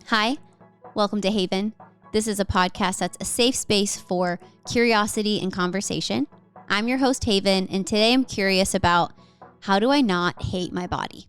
Hi, welcome to Haven. This is a podcast that's a safe space for curiosity and conversation. I'm your host, Haven, and today I'm curious about how do I not hate my body?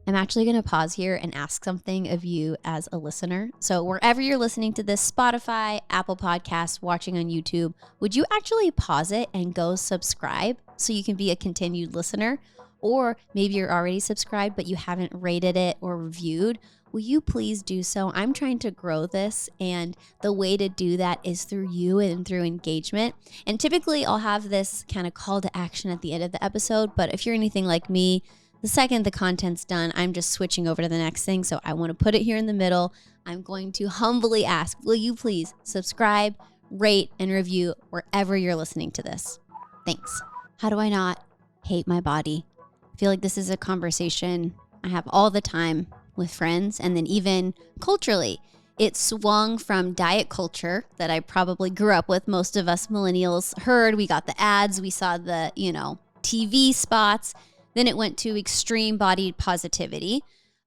I'm actually going to pause here and ask something of you as a listener. So wherever you're listening to this, Spotify, Apple Podcasts, watching on YouTube, would you actually pause it and go subscribe so you can be a continued listener? Or maybe you're already subscribed, but you haven't rated it or reviewed. Will you please do so? I'm trying to grow this, and the way to do that is through you and through engagement. And typically I'll have this kind of call to action at the end of the episode, but if you're anything like me, the second the content's done, I'm just switching over to the next thing. So I want to put it here in the middle. I'm going to humbly ask, will you please subscribe, rate, and review wherever you're listening to this? Thanks. How do I not hate my body? I feel like this is a conversation I have all the time with friends, and then even culturally. It swung from diet culture that I probably grew up with. Most of us millennials heard. We got the ads. We saw the, TV spots. Then it went to extreme body positivity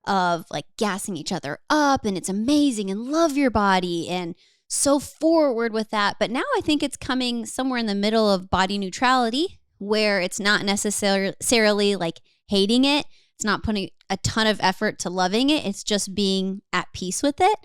of like gassing each other up and it's amazing and love your body and so forward with that. But now I think it's coming somewhere in the middle of body neutrality where it's not necessarily like hating it. It's not putting a ton of effort to loving it. It's just being at peace with it.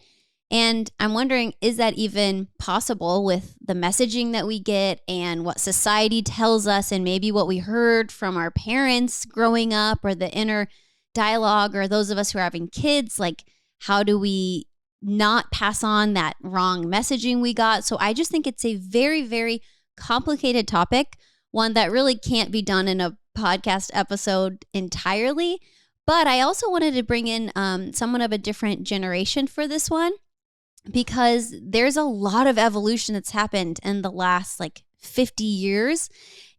And I'm wondering, is that even possible with the messaging that we get and what society tells us and maybe what we heard from our parents growing up or the inner dialogue or those of us who are having kids? Like, how do we not pass on that wrong messaging we got? So I just think it's a very, very complicated topic, one that really can't be done in a podcast episode entirely. But I also wanted to bring in someone of a different generation for this one, because there's a lot of evolution that's happened in the last 50 years.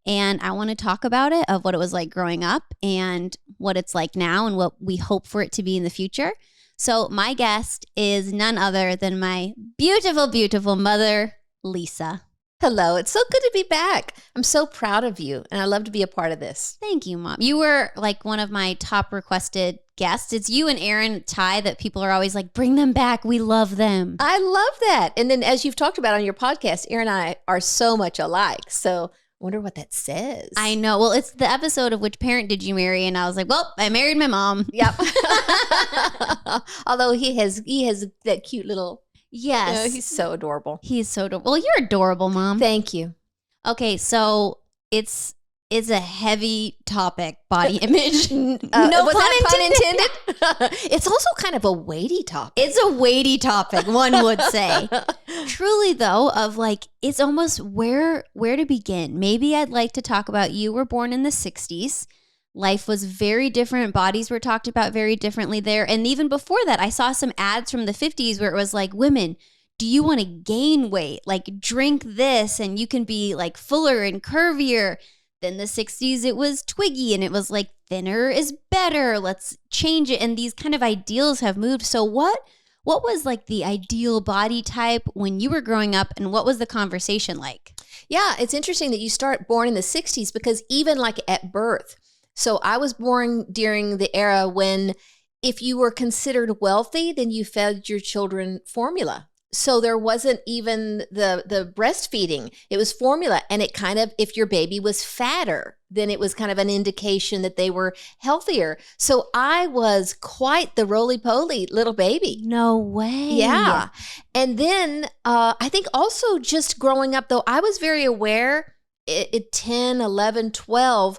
And I want to talk about it, of what it was like growing up and what it's like now and what we hope for it to be in the future. So my guest is none other than my beautiful, beautiful mother, Lisa. Hello. It's so good to be back. I'm so proud of you, and I love to be a part of this. Thank you, Mom. You were one of my top requested guests. It's you and Aaron Ty that people are always like, bring them back. We love them. I love that. And then as you've talked about on your podcast, Aaron and I are so much alike. So I wonder what that says. I know. Well, it's the episode of Which Parent Did You Marry? And I was like, well, I married my mom. Yep. Although he has that cute little... Yes. He's so adorable. He's so adorable. Well, you're adorable, Mom. Thank you. Okay, so it's a heavy topic, body image. No pun intended. It's also kind of a weighty topic. It's a weighty topic, one would say. Truly, though, of it's almost where to begin. Maybe I'd like to talk about, you were born in the 60s. Life was very different. Bodies were talked about very differently there. And even before that, I saw some ads from the 50s where it was like, women, do you want to gain weight? Drink this and you can be fuller and curvier. Then the 60s, it was Twiggy and it was thinner is better. Let's change it. And these kind of ideals have moved. So what was the ideal body type when you were growing up, and what was the conversation like? Yeah, it's interesting that you start born in the 60s, because even at birth, so I was born during the era when if you were considered wealthy, then you fed your children formula. So there wasn't even the breastfeeding. It was formula. And it kind of, if your baby was fatter, then it was kind of an indication that they were healthier. So I was quite the roly-poly little baby. No way. Yeah. And then I think also just growing up, though, I was very aware at 10, 11, 12,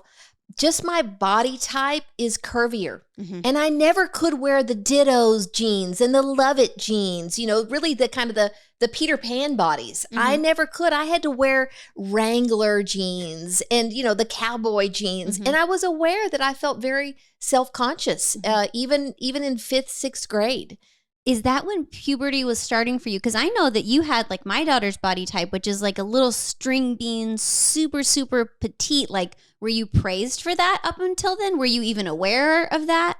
just my body type is curvier. Mm-hmm. And I never could wear the Dittos jeans and the Love It jeans, really the kind of the Peter Pan bodies. Mm-hmm. I never could. I had to wear Wrangler jeans and, the cowboy jeans. Mm-hmm. And I was aware that I felt very self-conscious, even in 5th, 6th grade. Is that when puberty was starting for you? Because I know that you had my daughter's body type, which is a little string bean, super, super petite. Were you praised for that up until then? Were you even aware of that?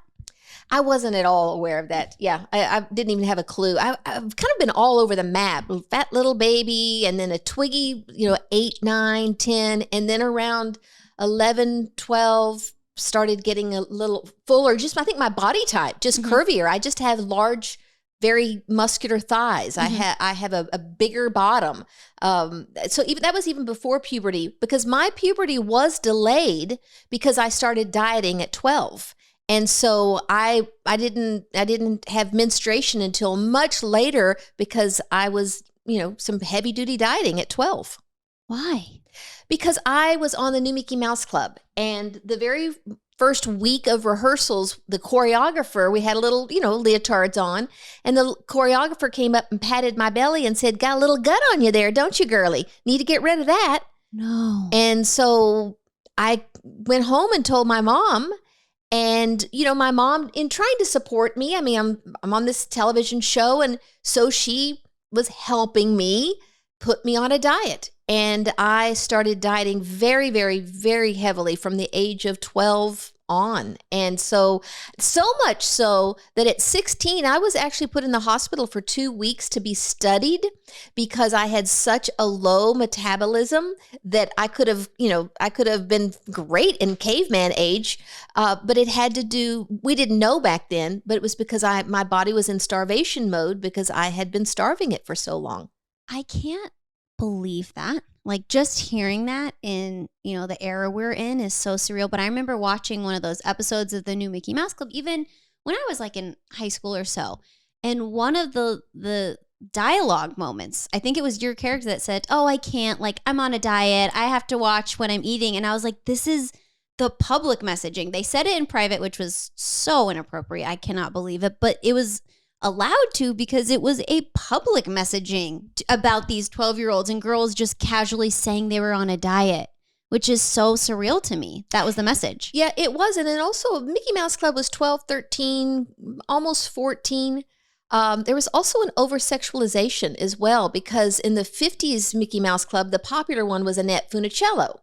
I wasn't at all aware of that. Yeah, I didn't even have a clue. I've kind of been all over the map. Fat little baby, and then a twiggy, 8, 9, 10, and then around 11, 12, started getting a little fuller. Just, I think my body type, just curvier. I just have large, very muscular thighs. I have a bigger bottom. So that was even before puberty, because my puberty was delayed because I started dieting at 12. And so I didn't have menstruation until much later because I was, some heavy duty dieting at 12. Why? Because I was on the new Mickey Mouse Club, and the very first week of rehearsals, the choreographer, we had a little, leotards on, and the choreographer came up and patted my belly and said, "Got a little gut on you there, don't you, girly? Need to get rid of that." No. And so I went home and told my mom. And, my mom, in trying to support me, I mean, I'm on this television show, and so she was helping me put me on a diet. And I started dieting very, very, very heavily from the age of 12 on. And so much so that at 16, I was actually put in the hospital for 2 weeks to be studied because I had such a low metabolism that I could have been great in caveman age. But it had to do, we didn't know back then, but it was because my body was in starvation mode because I had been starving it for so long. I can't believe that. Like, just hearing that in, the era we're in is so surreal. But I remember watching one of those episodes of the new Mickey Mouse Club, even when I was like in high school or so. And one of the dialogue moments, I think it was your character that said, "Oh, I can't, like, I'm on a diet. I have to watch what I'm eating." And I was like, this is the public messaging. They said it in private, which was so inappropriate. I cannot believe it. But it was allowed to because it was a public messaging about these 12-year-olds and girls just casually saying they were on a diet, which is so surreal to me. That was the message. Yeah, it was. And then also Mickey Mouse Club was 12, 13, almost 14. There was also an over-sexualization as well, because in the 50s Mickey Mouse Club, the popular one was Annette Funicello.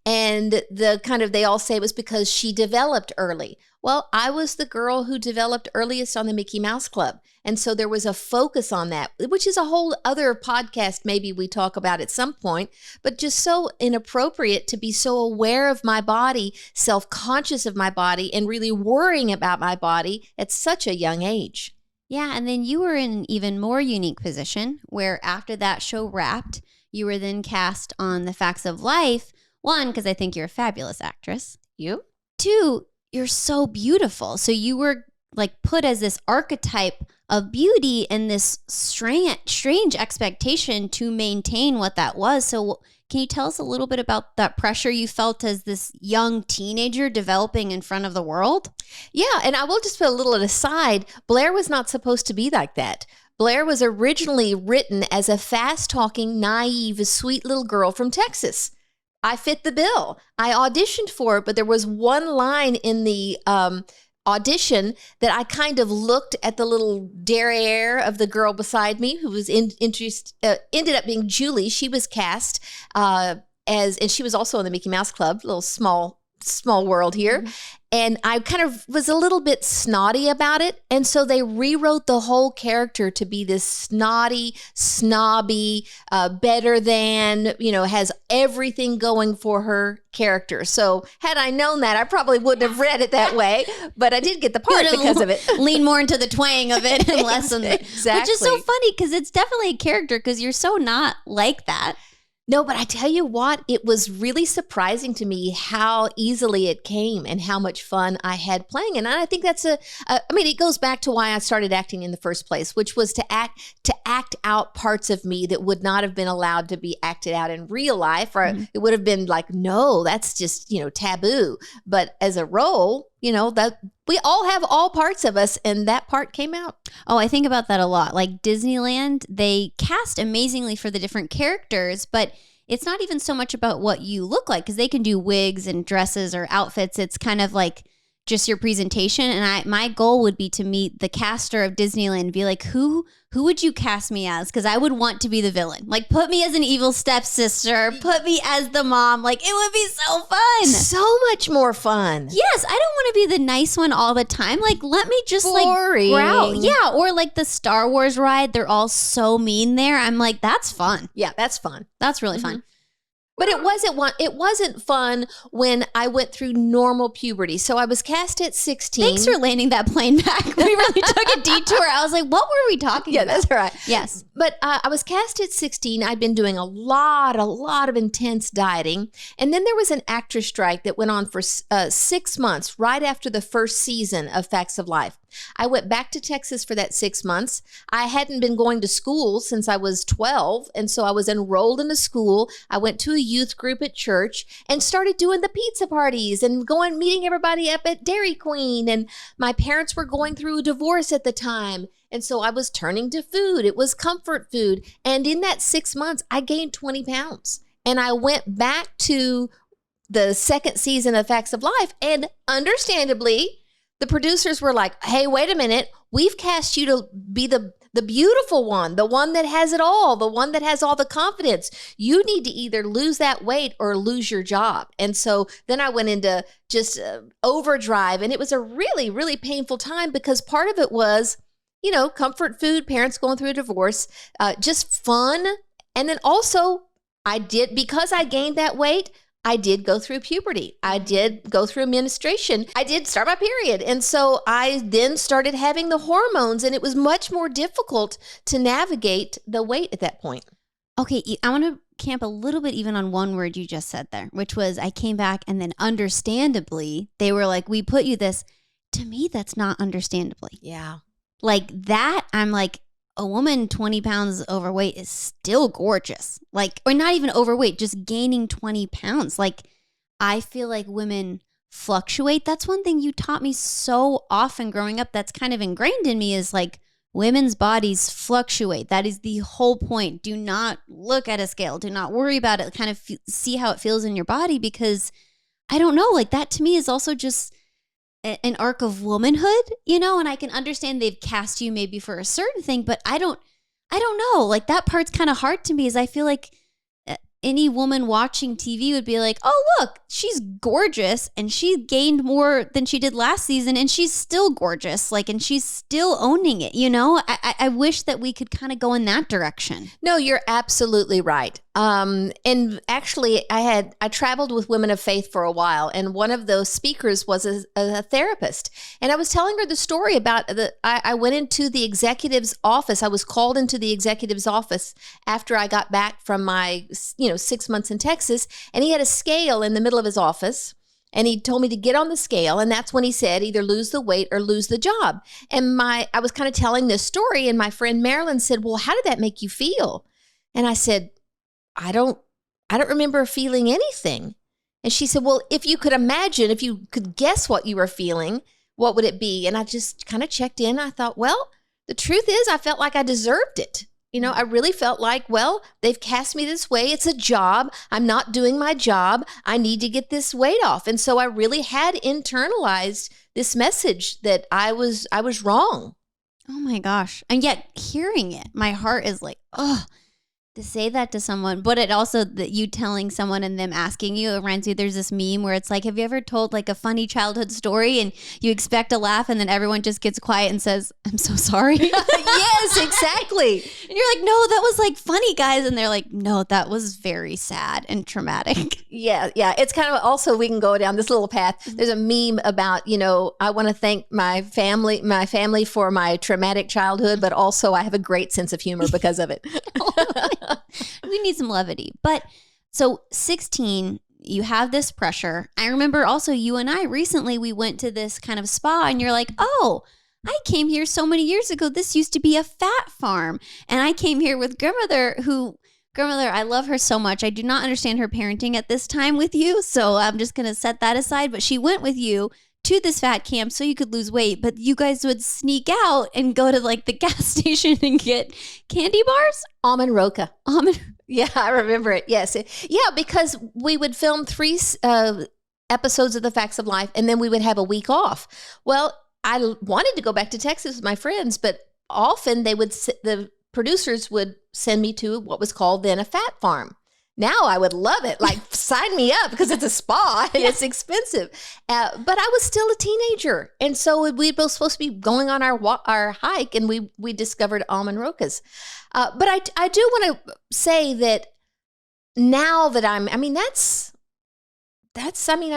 And they all say it was because she developed early. Well, I was the girl who developed earliest on the Mickey Mouse Club. And so there was a focus on that, which is a whole other podcast maybe we talk about at some point, but just so inappropriate to be so aware of my body, self-conscious of my body, and really worrying about my body at such a young age. Yeah, and then you were in an even more unique position where after that show wrapped, you were then cast on The Facts of Life. 1, because I think you're a fabulous actress. You? 2, you're so beautiful. So you were like put as this archetype of beauty and this strange expectation to maintain what that was. So can you tell us a little bit about that pressure you felt as this young teenager developing in front of the world? Yeah, and I will just put a little aside. Blair was not supposed to be like that. Blair was originally written as a fast-talking, naive, sweet little girl from Texas. I fit the bill. I auditioned for it, but there was one line in the audition that I kind of looked at the little derriere of the girl beside me who was ended up being Julie. She was cast and she was also in the Mickey Mouse Club, little small world here. Mm-hmm. And I kind of was a little bit snotty about it. And so they rewrote the whole character to be this snotty, snobby, better than, has everything going for her character. So had I known that, I probably wouldn't have read it that way. But I did get the part because of it. Lean more into the twang of it and less on the... Exactly. Which is so funny because it's definitely a character because you're so not like that. No, but I tell you what, it was really surprising to me how easily it came and how much fun I had playing. And I think that's it goes back to why I started acting in the first place, which was to act out parts of me that would not have been allowed to be acted out in real life, or it would have been like, no, that's just, taboo. But as a role, that we all have all parts of us, and that part came out. Oh, I think about that a lot. Like Disneyland, they cast amazingly for the different characters, but it's not even so much about what you look like because they can do wigs and dresses or outfits. It's kind of like just your presentation. And my goal would be to meet the caster of Disneyland and be like, who would you cast me as? Because I would want to be the villain. Like, put me as an evil stepsister. Put me as the mom. Like, it would be so fun. So much more fun. Yes, I don't want to be the nice one all the time. Like, let me just Boring. like growl. Yeah, or like the Star Wars ride. They're all so mean there. I'm like, that's fun. Yeah, that's fun. That's really fun. But it wasn't fun when I went through normal puberty. So I was cast at 16. Thanks for landing that plane back. We really took a detour. I was like, what were we talking about? Yeah, that's all right. Yes. But I was cast at 16. I'd been doing a lot of intense dieting. And then there was an actress strike that went on for 6 months, right after the first season of Facts of Life. I went back to Texas for that 6 months. I hadn't been going to school since I was 12. And so I was enrolled in a school. I went to a youth group at church and started doing the pizza parties and meeting everybody up at Dairy Queen. And my parents were going through a divorce at the time. And so I was turning to food. It was comfort food. And in that 6 months, I gained 20 pounds. And I went back to the second season of Facts of Life. And understandably, the producers were like, hey, wait a minute. We've cast you to be the beautiful one, the one that has it all, the one that has all the confidence. You need to either lose that weight or lose your job. And so then I went into just overdrive. And it was a really, really painful time because part of it was, comfort food, parents going through a divorce, just fun. And then also because I gained that weight, I did go through puberty. I did go through menstruation. I did start my period. And so I then started having the hormones, and it was much more difficult to navigate the weight at that point. Okay, I want to camp a little bit even on one word you just said there, which was I came back and then understandably, they were like, we put you this. To me, that's not understandably. Yeah. Like that, I'm like, a woman 20 pounds overweight is still gorgeous. Like, or not even overweight, just gaining 20 pounds. Like, I feel like women fluctuate. That's one thing you taught me so often growing up that's kind of ingrained in me is like, women's bodies fluctuate. That is the whole point. Do not look at a scale. Do not worry about it. Kind of see how it feels in your body because I don't know, like that to me is also just an arc of womanhood, and I can understand they've cast you maybe for a certain thing, but I don't know. Like that part's kind of hard to me is I feel like any woman watching TV would be like, oh, look, she's gorgeous and she gained more than she did last season and she's still gorgeous. Like, and she's still owning it. I wish that we could kind of go in that direction. No, you're absolutely right. And actually I traveled with Women of Faith for a while, and one of those speakers was a therapist. And I was telling her the story about I went into the executive's office. I was called into the executive's office after I got back from my, 6 months in Texas, and he had a scale in the middle of his office. And he told me to get on the scale. And that's when he said, either lose the weight or lose the job. And I was kind of telling this story. And my friend Marilyn said, well, how did that make you feel? And I said, I don't remember feeling anything. And she said, well, if you could guess what you were feeling, what would it be? And I just kind of checked in. I thought, well, the truth is I felt like I deserved it. I really felt like, well, they've cast me this way. It's a job. I'm not doing my job. I need to get this weight off. And so I really had internalized this message that I was wrong. Oh my gosh. And yet hearing it, my heart is like, oh, to say that to someone, but it also that you telling someone and them asking you, it reminds me, there's this meme where it's like, have you ever told like a funny childhood story and you expect a laugh and then everyone just gets quiet and says, I'm so sorry. Yes, exactly. And you're like, no, that was like funny, guys. And they're like, no, that was very sad and traumatic. Yeah. It's kind of also, we can go down this little path. There's a meme about, I want to thank my family for my traumatic childhood, but also I have a great sense of humor because of it. We need some levity. But so 16, you have this pressure. I remember also you and I recently, we went to this kind of spa and you're like, oh, I came here so many years ago. This used to be a fat farm. And I came here with grandmother, I love her so much. I do not understand her parenting at this time with you. So I'm just going to set that aside. But she went with you to this fat camp so you could lose weight. But you guys would sneak out and go to like the gas station and get candy bars? Almond Roca. Yeah, I remember it. Yes. Yeah, because we would film 3 episodes of The Facts of Life, and then we would have a week off. Well, I wanted to go back to Texas with my friends, but often the producers would send me to what was called then a fat farm. Now I would love it. Like, sign me up, because it's a spa and it's expensive. But I was still a teenager. And so we were supposed to be going on our hike, and we discovered almond rokas. But I do want to say that now that I'm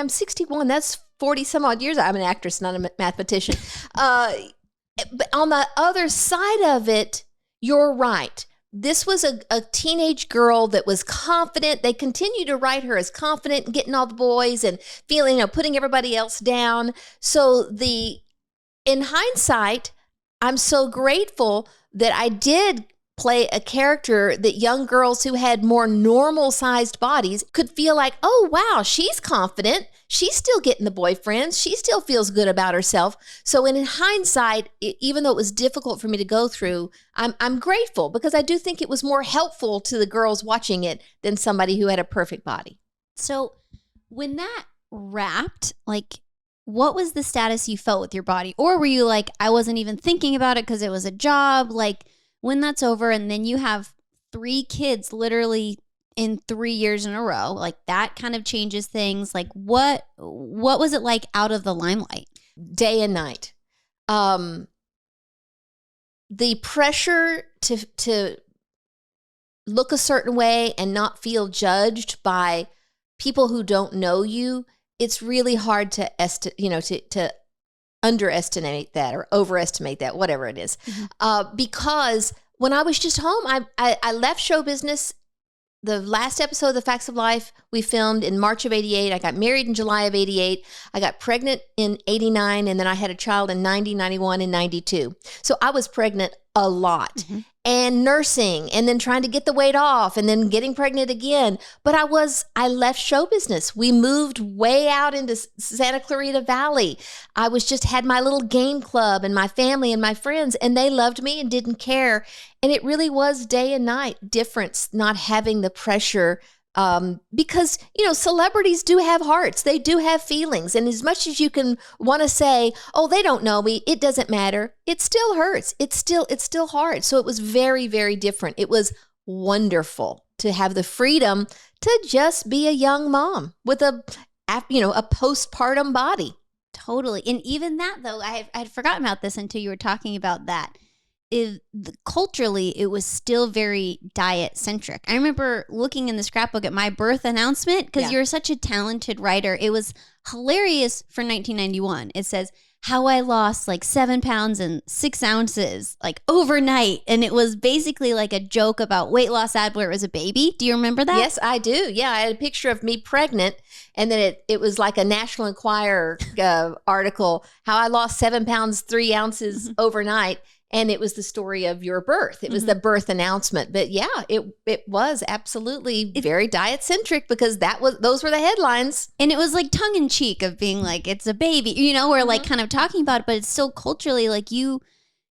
61. That's 40 some odd years. I'm an actress, not a mathematician. But on the other side of it, you're right. This was a teenage girl that was confident. They continue to write her as confident and getting all the boys and feeling, putting everybody else down. So in hindsight, I'm so grateful that I did play a character that young girls who had more normal sized bodies could feel like, oh, wow, she's confident. She's still getting the boyfriends. She still feels good about herself. So in hindsight, even though it was difficult for me to go through, I'm grateful, because I do think it was more helpful to the girls watching it than somebody who had a perfect body. So when that wrapped, like, what was the status you felt with your body? Or were you like, I wasn't even thinking about it because it was a job? Like, when that's over and then you have 3 kids literally in 3 years in a row, like, that kind of changes things. Like, what was it like out of the limelight? Day and night. The pressure to look a certain way and not feel judged by people who don't know you, it's really hard to underestimate that or overestimate that, whatever it is. Mm-hmm. Because when I was just home, I left show business. The last episode of The Facts of Life we filmed in March of 88. I got married in July of 88. I got pregnant in 89, and then I had a child in 90, 91, and 92. So I was pregnant a lot. Mm-hmm. And nursing, and then trying to get the weight off, and then getting pregnant again. But I left show business. We moved way out into Santa Clarita Valley. I had my little game club and my family and my friends, and they loved me and didn't care. And it really was day and night difference, not having the pressure. Because, celebrities do have hearts. They do have feelings. And as much as you can want to say, oh, they don't know me, it doesn't matter. It still hurts. It's still hard. So it was very, very different. It was wonderful to have the freedom to just be a young mom with a postpartum body. Totally. And even that, though, I had forgotten about this until you were talking about that. Culturally, it was still very diet centric. I remember looking in the scrapbook at my birth announcement, because you're such a talented writer. It was hilarious for 1991. It says, how I lost like 7 pounds and 6 ounces like overnight. And it was basically like a joke about weight loss ad where it was a baby. Do you remember that? Yes, I do. Yeah, I had a picture of me pregnant, and then it was like a National Enquirer article, how I lost 7 pounds, 3 ounces overnight. And it was the story of your birth. It was the birth announcement. But yeah, it was absolutely very diet centric, because those were the headlines. And it was like tongue in cheek of being like, it's a baby, or like kind of talking about it, but it's still culturally like you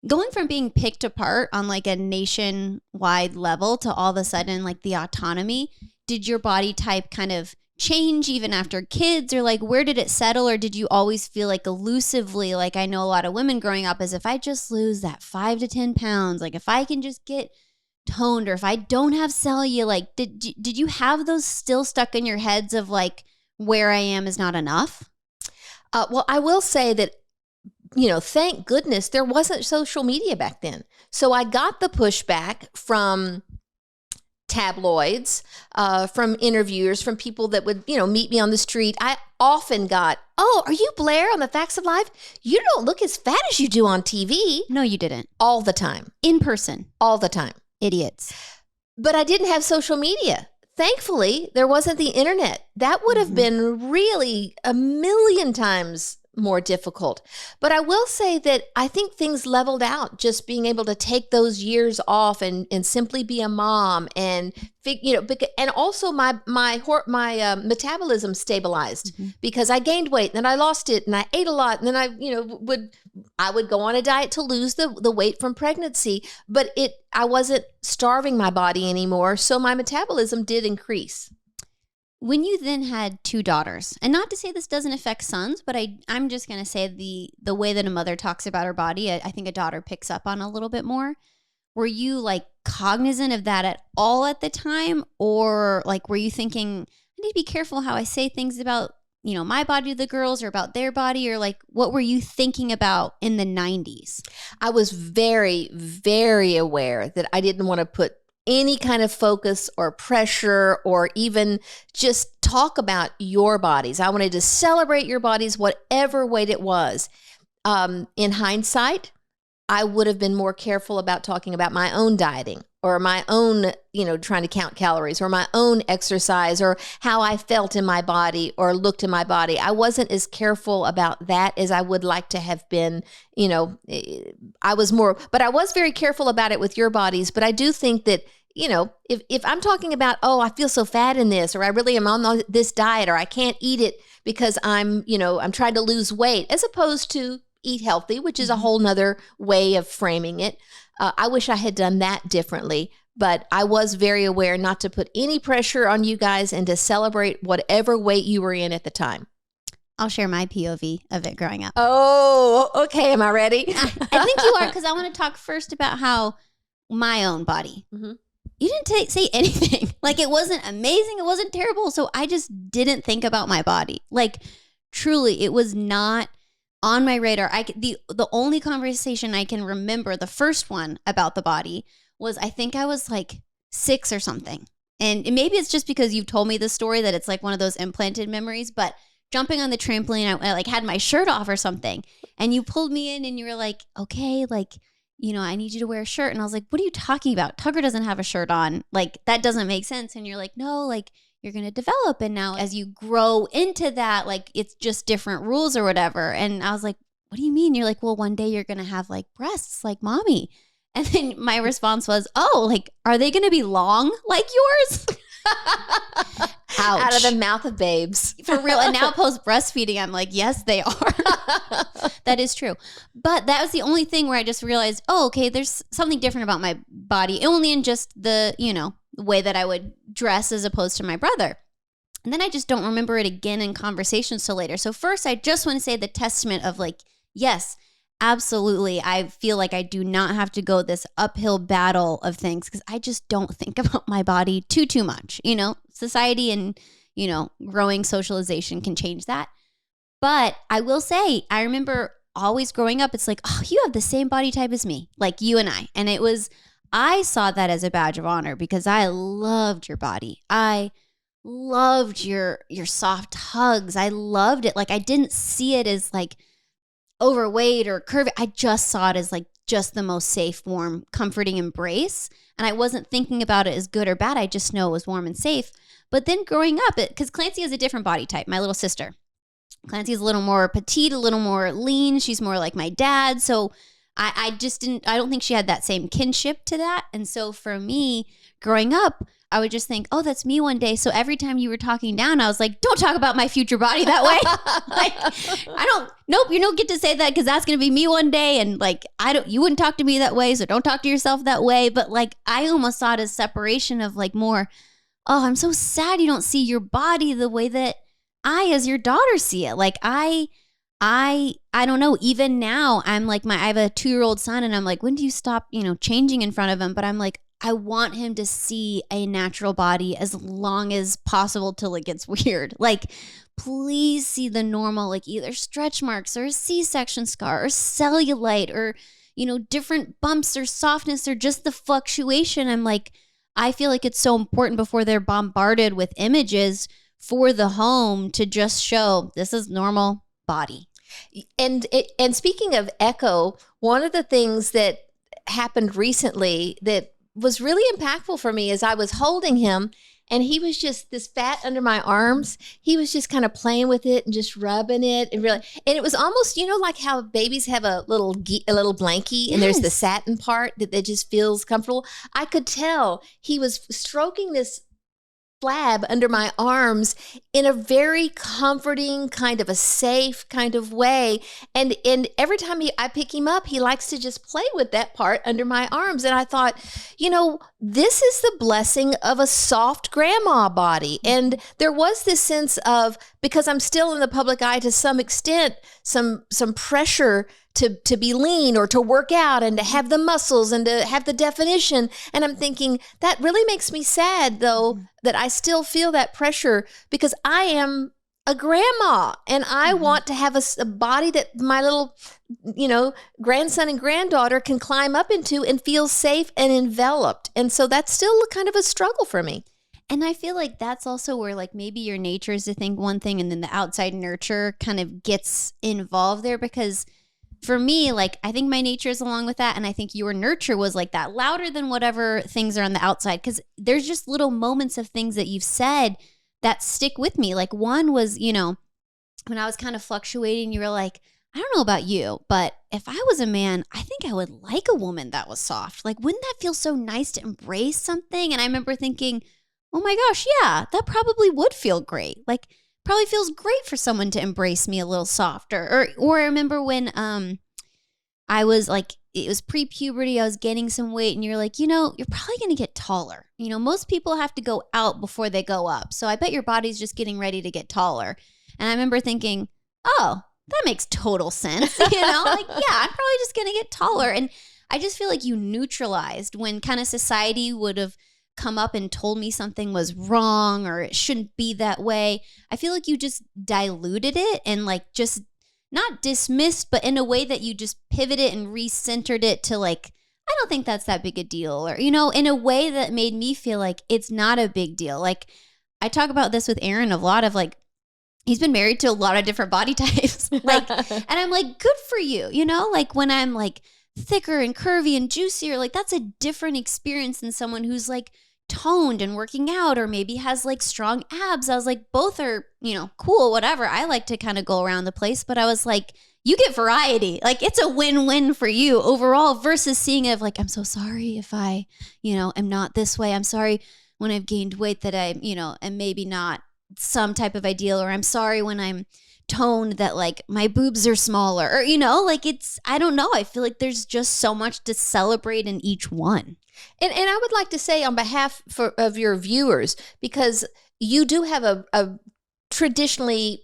going from being picked apart on like a nationwide level to all of a sudden like the autonomy. Did your body type kind of change even after kids, or like where did it settle, or did you always feel like elusively, like I know a lot of women growing up, as if I just lose that 5 to 10 pounds, like if I can just get toned, or if I don't have cellulite, did you have those still stuck in your heads of like where I am is not enough? Well, I will say that, thank goodness there wasn't social media back then. So I got the pushback from tabloids, from interviewers, from people that would, meet me on the street. I often got, oh, are you Blair on The Facts of Life? You don't look as fat as you do on TV. No, you didn't. All the time. In person. All the time. Idiots. But I didn't have social media. Thankfully, there wasn't the internet. That would have been really a million times more difficult. But I will say that I think things leveled out, just being able to take those years off and simply be a mom, and and also my metabolism stabilized, because I gained weight and then I lost it, and I ate a lot, and then I would go on a diet to lose the weight from pregnancy, but I wasn't starving my body anymore, so my metabolism did increase. When you then had 2 daughters, and not to say this doesn't affect sons, but I'm just going to say the way that a mother talks about her body, I think a daughter picks up on a little bit more. Were you like cognizant of that at all at the time? Or like, were you thinking, I need to be careful how I say things about, my body to the girls or about their body? Or like, what were you thinking about in the 90s? I was very, very aware that I didn't want to put any kind of focus or pressure or even just talk about your bodies. I wanted to celebrate your bodies, whatever weight it was. In hindsight, I would have been more careful about talking about my own dieting or my own, trying to count calories or my own exercise or how I felt in my body or looked in my body. I wasn't as careful about that as I would like to have been. I was more, but I was very careful about it with your bodies. But I do think that, if I'm talking about, oh, I feel so fat in this, or I really am on this diet, or I can't eat it because I'm trying to lose weight, as opposed to eat healthy, which is a whole nother way of framing it. I wish I had done that differently, but I was very aware not to put any pressure on you guys and to celebrate whatever weight you were in at the time. I'll share my POV of it growing up. Oh, okay. Am I ready? I think you are, because I want to talk first about how my own body. Mm-hmm. You didn't say anything. Like, it wasn't amazing. It wasn't terrible. So I just didn't think about my body. Like, truly, it was not on my radar. The only conversation I can remember, the first one about the body, was I think I was like 6 or something. And maybe it's just because you've told me this story that it's like one of those implanted memories, but jumping on the trampoline, I like had my shirt off or something. And you pulled me in and you were like, okay, like, I need you to wear a shirt. And I was like, what are you talking about? Tucker doesn't have a shirt on. Like, that doesn't make sense. And you're like, no, like, you're going to develop. And now as you grow into that, like, it's just different rules or whatever. And I was like, what do you mean? You're like, well, one day you're going to have like breasts like mommy. And then my response was, oh, like, are they going to be long like yours? Ouch. Out of the mouth of babes. For real. And now post breastfeeding, I'm like, yes, they are. That is true. But that was the only thing where I just realized, oh, okay, there's something different about my body, only in just the, the way that I would dress as opposed to my brother. And then I just don't remember it again in conversations till later. So first, I just want to say the testament of like, yes, absolutely. I feel like I do not have to go this uphill battle of things because I just don't think about my body too much. Society and, growing socialization can change that. But I will say, I remember always growing up, it's like, oh, you have the same body type as me, like you and I. And I saw that as a badge of honor because I loved your body. I loved your soft hugs. I loved it. Like, I didn't see it as like overweight or curvy. I just saw it as like just the most safe, warm, comforting embrace. And I wasn't thinking about it as good or bad. I just know it was warm and safe. But then growing up, because Clancy has a different body type, my little sister. Clancy's a little more petite, a little more lean. She's more like my dad. So I don't think she had that same kinship to that. And so for me, growing up, I would just think, oh, that's me one day. So every time you were talking down, I was like, don't talk about my future body that way. You don't get to say that because that's going to be me one day. And like, you wouldn't talk to me that way. So don't talk to yourself that way. But like, I almost saw it as separation of like more, oh, I'm so sad you don't see your body the way that I, as your daughter, see it. Like I don't know. Even now, I'm like I have a 2-year-old son and I'm like, when do you stop, changing in front of him? But I'm like, I want him to see a natural body as long as possible till it gets weird. Like, please see the normal, like either stretch marks or a C-section scar or cellulite or, different bumps or softness or just the fluctuation. I'm like, I feel like it's so important before they're bombarded with images for the home to just show this is normal body. And speaking of echo, one of the things that happened recently that was really impactful for me is I was holding him and he was just this fat under my arms. He was just kind of playing with it and just rubbing it and it was almost, like how babies have a little blankie. Yes. And there's the satin part that just feels comfortable. I could tell he was stroking this flab under my arms in a very comforting, kind of a safe kind of way. And every time I pick him up, he likes to just play with that part under my arms. And I thought, this is the blessing of a soft grandma body. And there was this sense of, because I'm still in the public eye to some extent, some pressure to be lean or to work out and to have the muscles and to have the definition. And I'm thinking that really makes me sad, though, that I still feel that pressure because I am a grandma and I want to have a body that my little, grandson and granddaughter can climb up into and feel safe and enveloped. And so that's still kind of a struggle for me. And I feel like that's also where like maybe your nature is to think one thing and then the outside nurture kind of gets involved there, because for me, like, I think my nature is along with that. And I think your nurture was like that, louder than whatever things are on the outside. Because there's just little moments of things that you've said that stick with me. Like one was, when I was kind of fluctuating, you were like, I don't know about you, but if I was a man, I think I would like a woman that was soft. Like, wouldn't that feel so nice to embrace something? And I remember thinking, oh my gosh, yeah, that probably would feel great. Like, probably feels great for someone to embrace me a little softer. Or I remember when I was like, it was pre-puberty, I was gaining some weight, and you're like, you're probably going to get taller. Most people have to go out before they go up. So I bet your body's just getting ready to get taller. And I remember thinking, oh, that makes total sense. Like, yeah, I'm probably just going to get taller. And I just feel like you neutralized when kind of society would have come up and told me something was wrong or it shouldn't be that way. I feel like you just diluted it and like just not dismissed, but in a way that you just pivoted and recentered it to like, I don't think that's that big a deal, or, in a way that made me feel like it's not a big deal. Like I talk about this with Aaron a lot of like, he's been married to a lot of different body types. Like, and I'm like, good for you, like when I'm like thicker and curvy and juicier, like that's a different experience than someone who's like toned and working out or maybe has like strong abs. I was like, both are, cool, whatever. I like to kind of go around the place, but I was like, you get variety. Like it's a win-win for you overall versus seeing it of like, I'm so sorry if I, am not this way. I'm sorry when I've gained weight that I, am maybe not some type of ideal, or I'm sorry when I'm toned that like my boobs are smaller, or, like it's, I don't know. I feel like there's just so much to celebrate in each one. And I would like to say on behalf of your viewers, because you do have a traditionally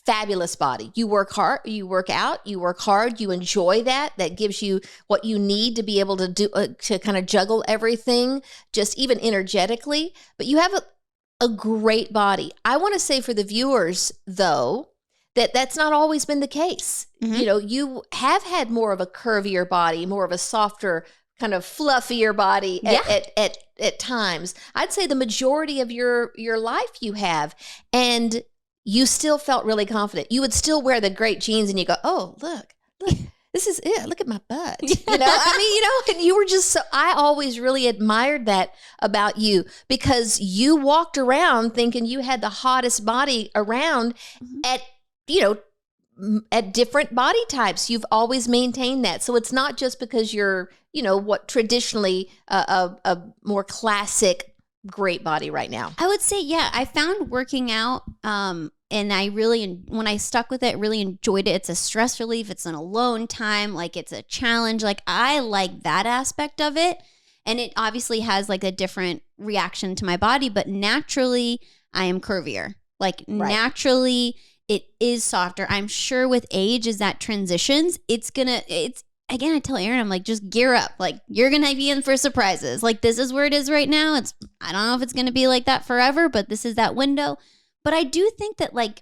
fabulous body. You work hard, you work out, you work hard, you enjoy that. That gives you what you need to be able to do, to kind of juggle everything, just even energetically. But you have a great body. I want to say for the viewers, though, that's not always been the case. Mm-hmm. You have had more of a curvier body, more of a softer, kind of fluffier body at times. I'd say the majority of your life you have, and you still felt really confident. You would still wear the great jeans and you go, oh, look, this is it. Look at my butt. And you were just so, I always really admired that about you, because you walked around thinking you had the hottest body around at different body types. You've always maintained that. So it's not just because you're, what traditionally a more classic great body right now. I would say, yeah, I found working out, and I really, when I stuck with it, really enjoyed it. It's a stress relief. It's an alone time. Like it's a challenge. Like I like that aspect of it. And it obviously has like a different reaction to my body, but naturally I am curvier. Like naturally it is softer. I'm sure with age, as that transitions, again, I tell Aaron, I'm like, just gear up. Like you're going to be in for surprises. Like this is where it is right now. I don't know if it's going to be like that forever, but this is that window. But I do think that like,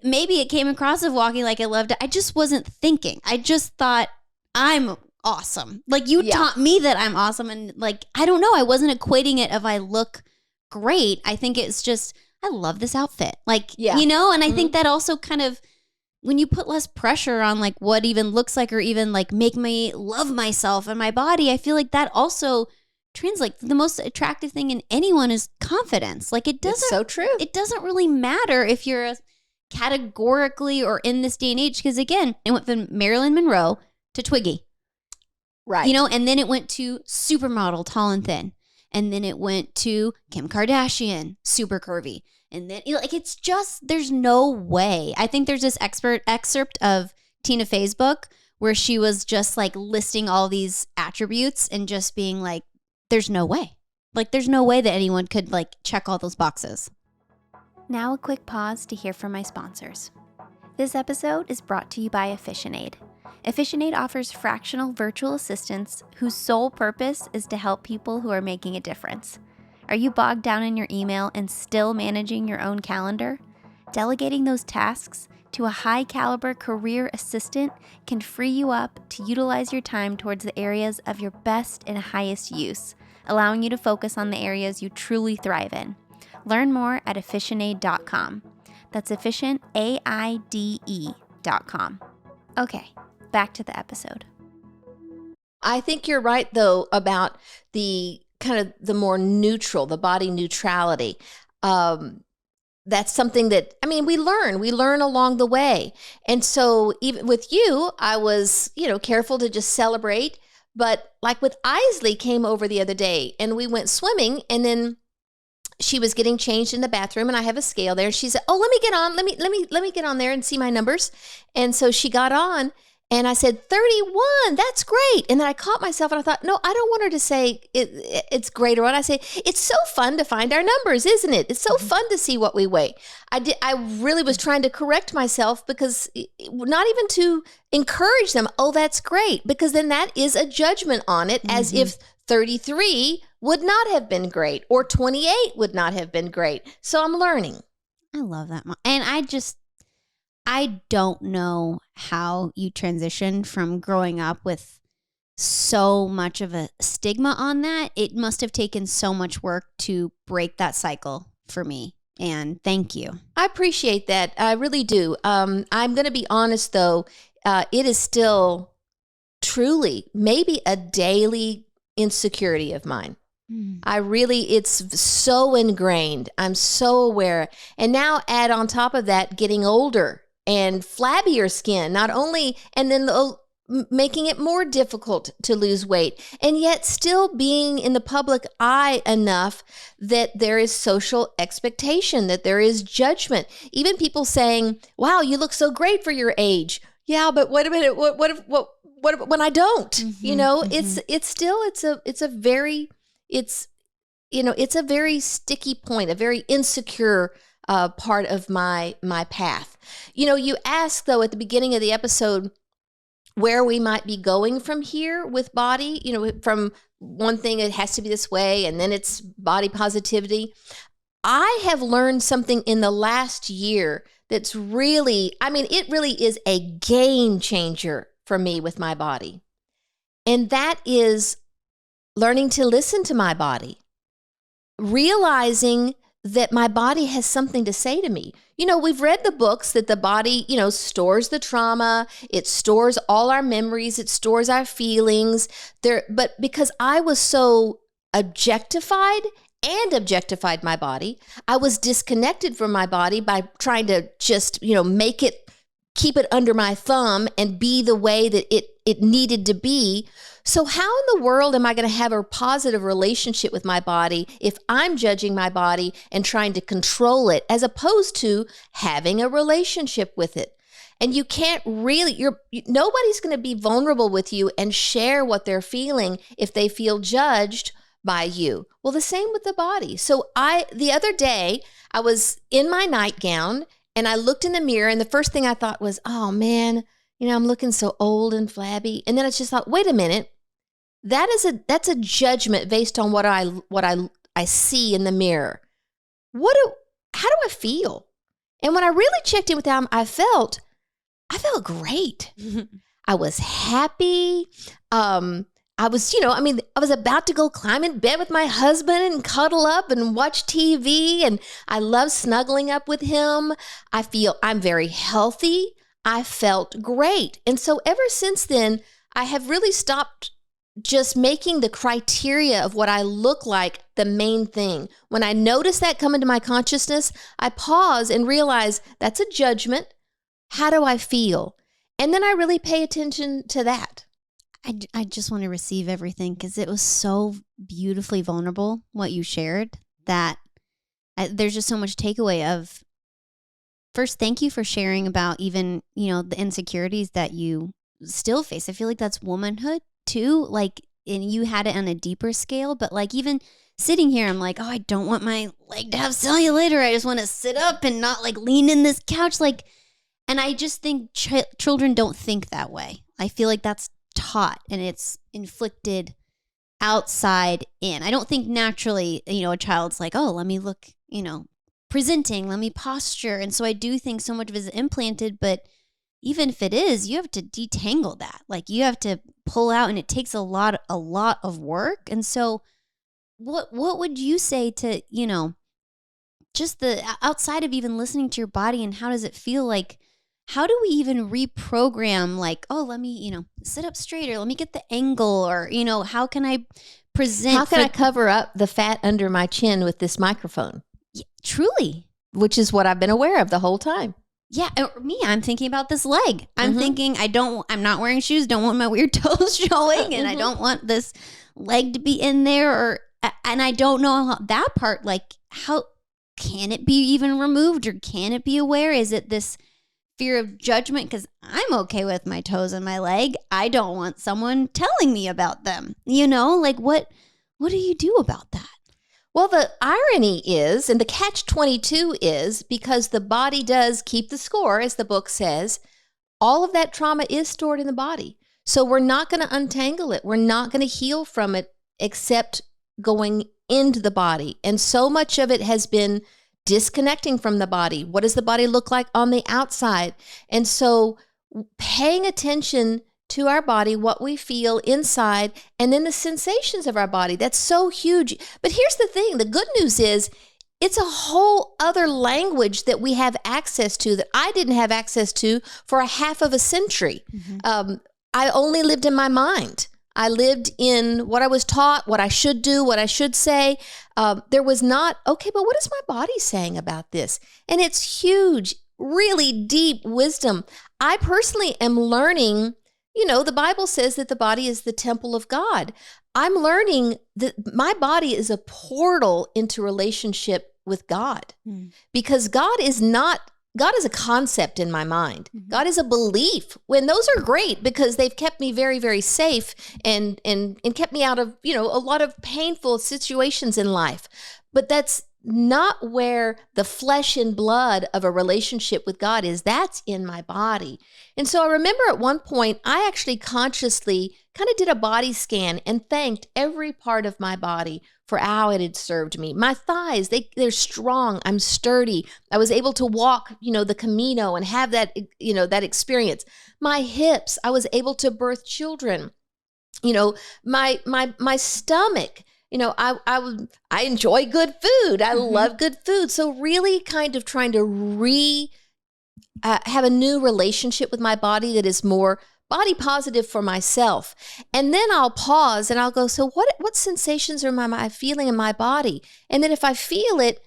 maybe it came across of walking like I loved it. I just wasn't thinking. I just thought I'm awesome. Like you taught me that I'm awesome. And like, I don't know. I wasn't equating it if I look great. I think it's just, I love this outfit. Like, and I think that also kind of, when you put less pressure on like what even looks like, or even like make me love myself and my body, I feel like that also translates. The most attractive thing in anyone is confidence. Like it doesn't, it's so true. It doesn't really matter if you're categorically or in this day and age. Because again, it went from Marilyn Monroe to Twiggy. Right. And then it went to supermodel, tall and thin. And then it went to Kim Kardashian, super curvy. And then like it's just, there's no way. I think there's this excerpt of Tina Fey's book where she was just like listing all these attributes and just being like, there's no way. Like there's no way that anyone could like check all those boxes. Now a quick pause to hear from my sponsors. This episode is brought to you by Efficienade. Efficienade offers fractional virtual assistants whose sole purpose is to help people who are making a difference. Are you bogged down in your email and still managing your own calendar? Delegating those tasks to a high-caliber career assistant can free you up to utilize your time towards the areas of your best and highest use, allowing you to focus on the areas you truly thrive in. Learn more at efficienade.com. That's efficient, AIDE.com. Okay, back to the episode. I think you're right, though, about the kind of the more neutral, the body neutrality. That's something that, I mean, we learn along the way. And so even with you, I was, careful to just celebrate. But like with Isley came over the other day and we went swimming, and then she was getting changed in the bathroom, and I have a scale there. She said, "Oh, let me get on. Let me get on there and see my numbers." And so she got on, and I said, 31, that's great. And then I caught myself and I thought, no, I don't want her to say it's great or what. I say, it's so fun to find our numbers, isn't it? It's so fun to see what we weigh. I really was trying to correct myself, because not even to encourage them. Oh, that's great. Because then that is a judgment on it, as if 33 would not have been great or 28 would not have been great. So I'm learning. I love that. And I don't know how you transitioned from growing up with so much of a stigma on that. It must have taken so much work to break that cycle for me. And thank you. I appreciate that. I really do. I'm going to be honest, though. It is still truly maybe a daily insecurity of mine. It's so ingrained. I'm so aware. And now add on top of that, getting older and flabbier skin, not only, and then making it more difficult to lose weight, and yet still being in the public eye enough that there is social expectation, that there is judgment. Even people saying, "Wow, you look so great for your age." Yeah, but wait a minute. What when I don't? It's a very sticky point, a very insecure part of my path. You asked, though, at the beginning of the episode where we might be going from here with body, from one thing, it has to be this way, and then it's body positivity. I have learned something in the last year that's really, it really is a game changer for me with my body. And that is learning to listen to my body, realizing that my body has something to say to me. We've read the books that the body, stores the trauma, it stores all our memories, it stores our feelings. But because I was so objectified my body, I was disconnected from my body by trying to just, keep it under my thumb and be the way that it needed to be. So how in the world am I going to have a positive relationship with my body if I'm judging my body and trying to control it, as opposed to having a relationship with it? And you can't really, nobody's going to be vulnerable with you and share what they're feeling if they feel judged by you. Well, the same with the body. So the other day, I was in my nightgown and I looked in the mirror, and the first thing I thought was, oh man, I'm looking so old and flabby. And then I just thought, wait a minute, that's a judgment based on what I see in the mirror. How do I feel? And when I really checked in with how I felt great. I was happy. I was about to go climb in bed with my husband and cuddle up and watch TV. And I love snuggling up with him. I feel I'm very healthy. I felt great. And so ever since then, I have really stopped just making the criteria of what I look like the main thing. When I notice that come into my consciousness, I pause and realize that's a judgment. How do I feel? And then I really pay attention to that. I just want to receive everything because it was so beautifully vulnerable what you shared that there's just so much takeaway of, first, thank you for sharing about even, the insecurities that you still face. I feel like that's womanhood too. Like, and you had it on a deeper scale, but like even sitting here, I'm like, oh, I don't want my leg to have cellulite, or I just want to sit up and not like lean in this couch. Like, and I just think children don't think that way. I feel like that's taught and it's inflicted outside in. I don't think naturally, a child's like, oh, let me look, presenting, let me posture. And so I do think so much of it is implanted, but even if it is, you have to detangle that. Like you have to pull out, and it takes a lot of work. And so what would you say to, just the outside of even listening to your body, and how does it feel? Like, how do we even reprogram, like, oh, let me, sit up straighter, let me get the angle, or, how can I present? How can I cover up the fat under my chin with this microphone? Yeah, truly. Which is what I've been aware of the whole time. Yeah, I'm thinking about this leg. I'm thinking I'm not wearing shoes, don't want my weird toes showing, and I don't want this leg to be in there, and I don't know how that part, like, how can it be even removed, or can it be aware? Is it this fear of judgment? Because I'm okay with my toes and my leg. I don't want someone telling me about them. Like what do you do about that? Well, the irony is, and the catch-22 is, because the body does keep the score, as the book says, all of that trauma is stored in the body. So we're not going to untangle it. We're not going to heal from it except going into the body. And so much of it has been disconnecting from the body. What does the body look like on the outside? And so paying attention to our body, what we feel inside, and then the sensations of our body, that's so huge. But here's the thing, the good news is it's a whole other language that we have access to that I didn't have access to for a half of a century. I only lived in my mind. I lived in what I was taught, what I should do, what I should say. There was not, okay, but what is my body saying about this? And it's huge, really deep wisdom. I personally am learning, the Bible says that the body is the temple of God. I'm learning that my body is a portal into relationship with God, because God is a concept in my mind. God is a belief. When those are great because they've kept me very, very safe and kept me out of, a lot of painful situations in life. But that's not where the flesh and blood of a relationship with God is. That's in my body. And so I remember at one point, I actually consciously kind of did a body scan and thanked every part of my body for how it had served me. My thighs, they're strong. I'm sturdy. I was able to walk, the Camino and have that, that experience. My hips, I was able to birth children. My stomach, I enjoy good food. I love good food. So really kind of trying to have a new relationship with my body that is more body positive for myself. And then I'll pause and I'll go, so what sensations am I feeling in my body? And then if I feel it,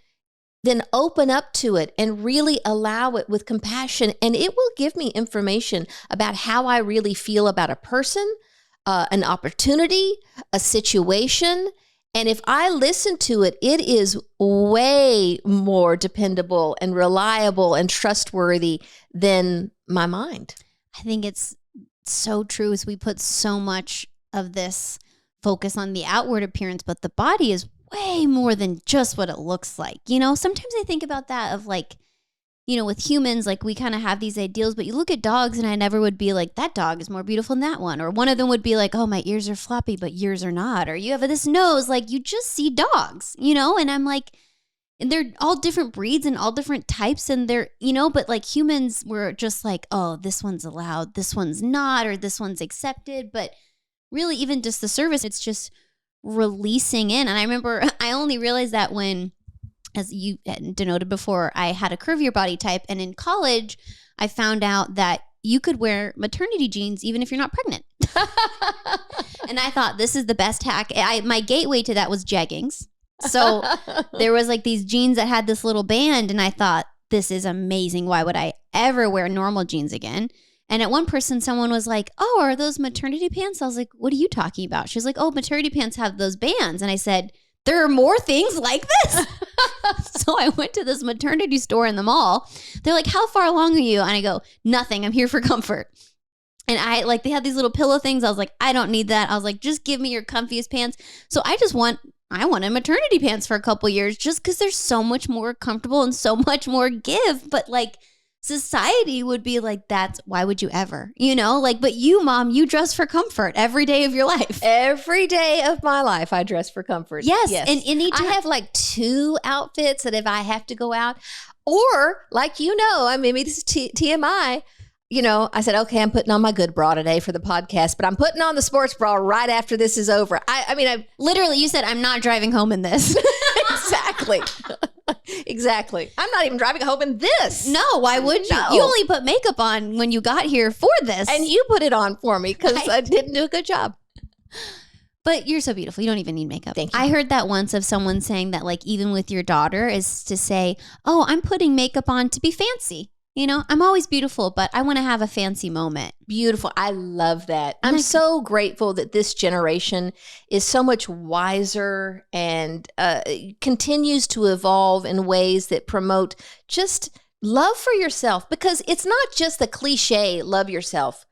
then open up to it and really allow it with compassion. And it will give me information about how I really feel about a person, an opportunity, a situation. And if I listen to it, it is way more dependable and reliable and trustworthy than my mind. I think it's so true, as we put so much of this focus on the outward appearance, but the body is way more than just what it looks like. Sometimes I think about that of like, with humans, like we kind of have these ideals, but you look at dogs and I never would be like, that dog is more beautiful than that one. Or one of them would be like, oh, my ears are floppy, but yours are not. Or you have this nose, like you just see dogs, and I'm like, and they're all different breeds and all different types, and they're, but like humans, we're just like, oh, this one's allowed, this one's not, or this one's accepted. But really, even just the service, it's just releasing in. And I remember I only realized that when, as you denoted before, I had a curvier body type. And in college, I found out that you could wear maternity jeans even if you're not pregnant. And I thought, this is the best hack. My gateway to that was jeggings. So there was like these jeans that had this little band, and I thought, this is amazing. Why would I ever wear normal jeans again? And at one person, someone was like, oh, are those maternity pants? I was like, what are you talking about? She was like, oh, maternity pants have those bands. And I said, there are more things like this. So I went to this maternity store in the mall. They're like, how far along are you? And I go, nothing. I'm here for comfort. And they had these little pillow things. I was like, I don't need that. I was like, just give me your comfiest pants. So I wanted maternity pants for a couple years just because they're so much more comfortable and so much more give. But like society would be like, why would you ever, but you, Mom, you dress for comfort every day of your life. Every day of my life, I dress for comfort. Yes. And I have like 2 outfits that if I have to go out, or like, maybe this is TMI, I said, okay, I'm putting on my good bra today for the podcast, but I'm putting on the sports bra right after this is over. I literally, you said, I'm not driving home in this. Exactly. Exactly. I'm not even driving home in this. No, why would you? No. You only put makeup on when you got here for this. And you put it on for me because I didn't do a good job. But you're so beautiful. You don't even need makeup. Thank you. I heard that once of someone saying that like even with your daughter is to say, oh, I'm putting makeup on to be fancy. I'm always beautiful, but I want to have a fancy moment. Beautiful. I love that. I'm so grateful that this generation is so much wiser and continues to evolve in ways that promote just love for yourself, because it's not just the cliche, love yourself.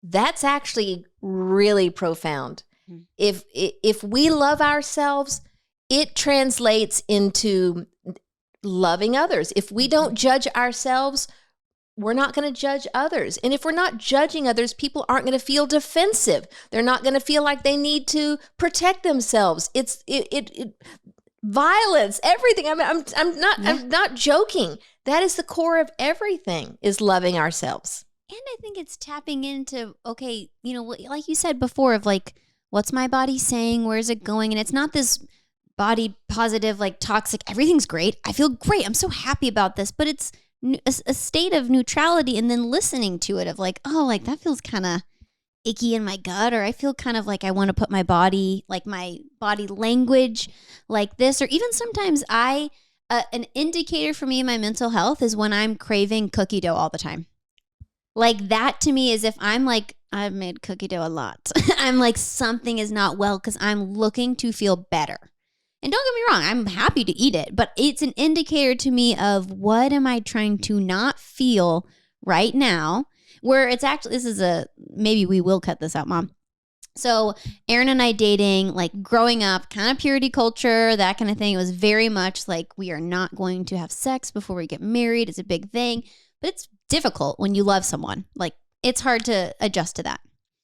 That's actually really profound. Mm-hmm. If we love ourselves, it translates into loving others. If we don't judge ourselves, we're not going to judge others. And if we're not judging others, people aren't going to feel defensive. They're not going to feel like they need to protect themselves. It's violence, everything. I'm not joking. That is the core of everything, is loving ourselves. And I think it's tapping into, okay, like you said before, of like, what's my body saying? Where's it going? And it's not this body positive, like toxic, everything's great. I feel great. I'm so happy about this. But it's a state of neutrality, and then listening to it of like, oh, like that feels kind of icky in my gut, or I feel kind of like I want to put my body, like my body language like this. Or even sometimes an indicator for me in my mental health is when I'm craving cookie dough all the time. Like that to me is if I'm like, I've made cookie dough a lot. I'm like, something is not well because I'm looking to feel better. And don't get me wrong, I'm happy to eat it, but it's an indicator to me of what am I trying to not feel right now, where it's actually, maybe we will cut this out, Mom. So Aaron and I dating, like growing up, kind of purity culture, that kind of thing. It was very much like we are not going to have sex before we get married. It's a big thing, but it's difficult when you love someone. Like it's hard to adjust to that.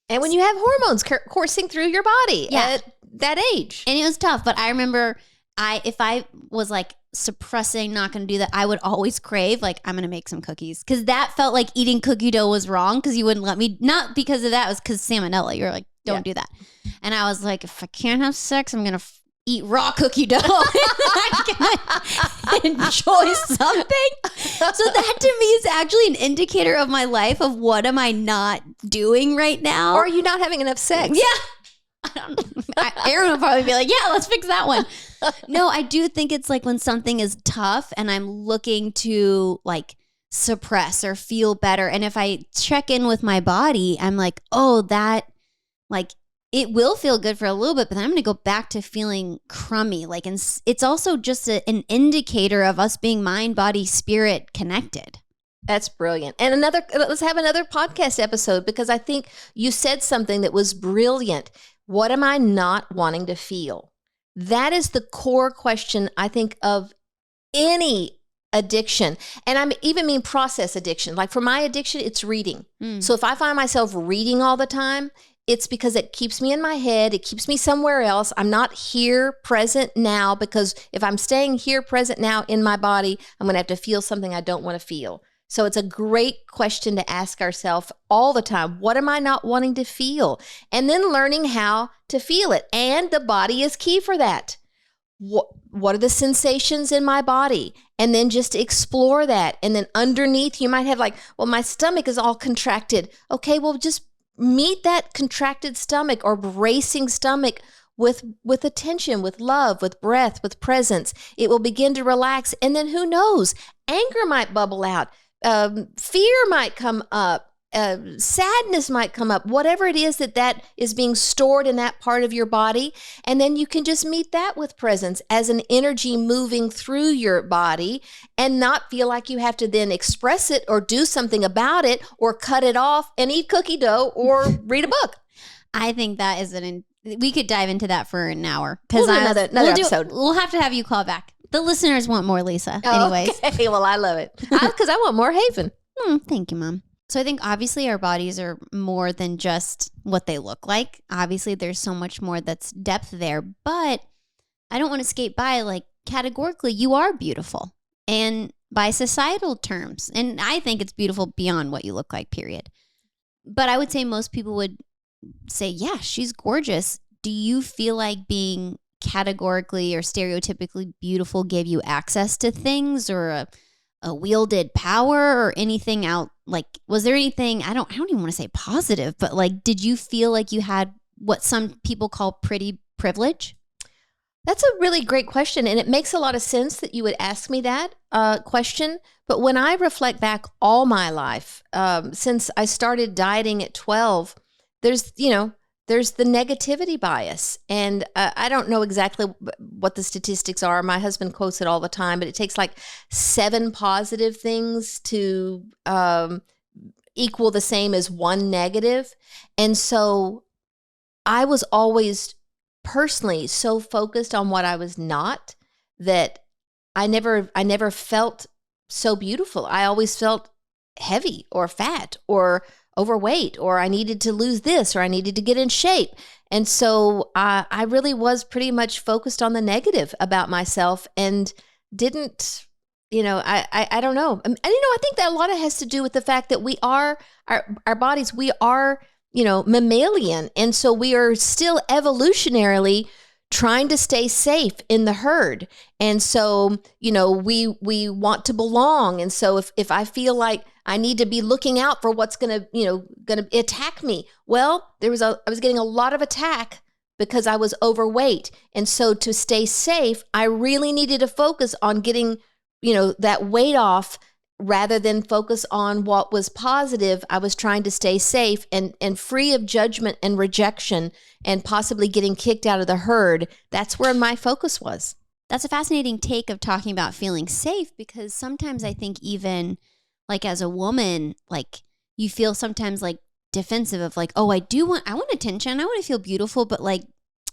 And when you have hormones coursing through your body at that age. And it was tough. But I remember if I was like suppressing, not going to do that, I would always crave, like, I'm going to make some cookies. Because that felt like eating cookie dough was wrong because you wouldn't let me. Not because of that. It was because salmonella. You're like, don't do that. And I was like, if I can't have sex, I'm going to eat raw cookie dough. I can enjoy something. So that to me is actually an indicator of my life of what am I not doing right now. Or are you not having enough sex? Yeah. I don't know. Aaron will probably be like, yeah, let's fix that one. No, I do think it's like when something is tough and I'm looking to like suppress or feel better. And if I check in with my body, I'm like, oh, that like it will feel good for a little bit, but then I'm going to go back to feeling crummy. Like, and it's also just an indicator of us being mind, body, spirit connected. That's brilliant. And let's have another podcast episode, because I think you said something that was brilliant. What am I not wanting to feel? That is the core question, I think, of any addiction. And I even mean process addiction. Like for my addiction, it's reading. So if I find myself reading all the time, it's because it keeps me in my head. It keeps me somewhere else. I'm not here, present now, because if I'm staying here, present now in my body, I'm going to have to feel something I don't want to feel. So it's a great question to ask ourselves all the time. What am I not wanting to feel? And then learning how to feel it. And the body is key for that. What are the sensations in my body? And then just explore that. And then underneath, you might have like, well, my stomach is all contracted. Okay, well, just meet that contracted stomach or bracing stomach with attention, with love, with breath, with presence. It will begin to relax. And then who knows? Anger might bubble out. Fear might come up. sadness might come up, whatever it is that is being stored in that part of your body. And then you can just meet that with presence as an energy moving through your body and not feel like you have to then express it or do something about it or cut it off and eat cookie dough or read a book. I think that is we could dive into that for an hour. We'll do another episode. We'll have to have you call back. The listeners want more, Lisa. Anyways. Okay, well, I love it. Because I want more Haven. Thank you, Mom. So I think obviously our bodies are more than just what they look like. Obviously, there's so much more that's depth there. But I don't want to skate by, like, categorically, you are beautiful. And by societal terms. And I think it's beautiful beyond what you look like, period. But I would say most people would say, yeah, she's gorgeous. Do you feel like being categorically or stereotypically beautiful gave you access to things or a wielded power or anything out? Like, was there anything, I don't even want to say positive, but like, did you feel like you had what some people call pretty privilege? That's a really great question. And it makes a lot of sense that you would ask me that question. But when I reflect back all my life, since I started dieting at 12, there's the negativity bias. And I don't know exactly what the statistics are. My husband quotes it all the time, but it takes like 7 positive things to equal the same as 1 negative. And so I was always personally so focused on what I was not that I never felt so beautiful. I always felt heavy or fat or overweight, or I needed to lose this, or I needed to get in shape. And so I really was pretty much focused on the negative about myself and didn't, I don't know. And, I think that a lot of it has to do with the fact that we are, our bodies, we are, mammalian. And so we are still evolutionarily trying to stay safe in the herd. And so, we want to belong. And so if I feel like I need to be looking out for what's going to attack me. Well, I was getting a lot of attack because I was overweight. And so to stay safe, I really needed to focus on getting, that weight off rather than focus on what was positive. I was trying to stay safe and free of judgment and rejection and possibly getting kicked out of the herd. That's where my focus was. That's a fascinating take of talking about feeling safe, because sometimes I think even like as a woman, like you feel sometimes like defensive of like, oh, I want attention. I want to feel beautiful. But like,